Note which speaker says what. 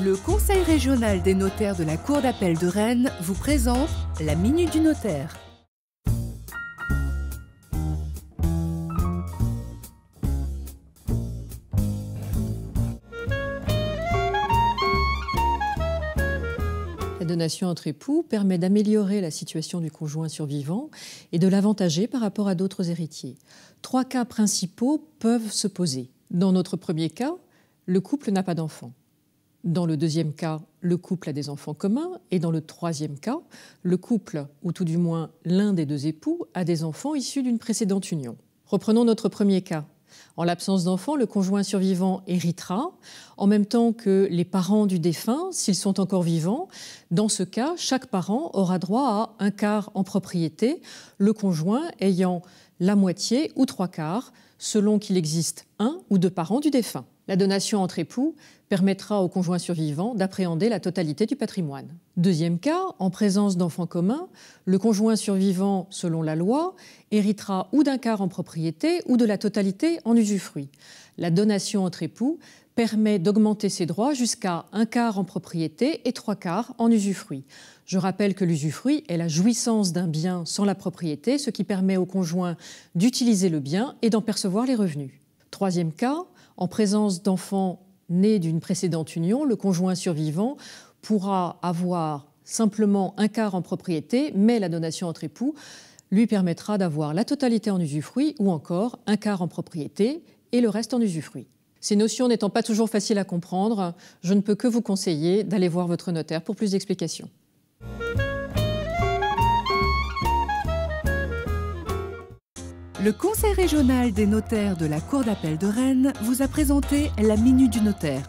Speaker 1: Le Conseil régional des notaires de la Cour d'appel de Rennes vous présente la Minute du notaire.
Speaker 2: La donation entre époux permet d'améliorer la situation du conjoint survivant et de l'avantager par rapport à d'autres héritiers. 3 cas principaux peuvent se poser. Dans notre premier cas, le couple n'a pas d'enfant. Dans le deuxième cas, le couple a des enfants communs. Et dans le troisième cas, le couple, ou tout du moins l'un des 2 époux, a des enfants issus d'une précédente union. Reprenons notre premier cas. En l'absence d'enfants, le conjoint survivant héritera, en même temps que les parents du défunt, s'ils sont encore vivants. Dans ce cas, chaque parent aura droit à un quart en propriété, le conjoint ayant la moitié ou 3/4, selon qu'il existe 1 ou 2 parents du défunt. La donation entre époux permettra au conjoint survivant d'appréhender la totalité du patrimoine. Deuxième cas, en présence d'enfants communs, le conjoint survivant, selon la loi, héritera ou d'un quart en propriété ou de la totalité en usufruit. La donation entre époux permet d'augmenter ses droits jusqu'à un quart en propriété et 3/4 en usufruit. Je rappelle que l'usufruit est la jouissance d'un bien sans la propriété, ce qui permet au conjoint d'utiliser le bien et d'en percevoir les revenus. Troisième cas, en présence d'enfants nés d'une précédente union, le conjoint survivant pourra avoir simplement un quart en propriété, mais la donation entre époux lui permettra d'avoir la totalité en usufruit ou encore un quart en propriété et le reste en usufruit. Ces notions n'étant pas toujours faciles à comprendre, je ne peux que vous conseiller d'aller voir votre notaire pour plus d'explications.
Speaker 1: Le Conseil régional des notaires de la Cour d'appel de Rennes vous a présenté la Minute du notaire.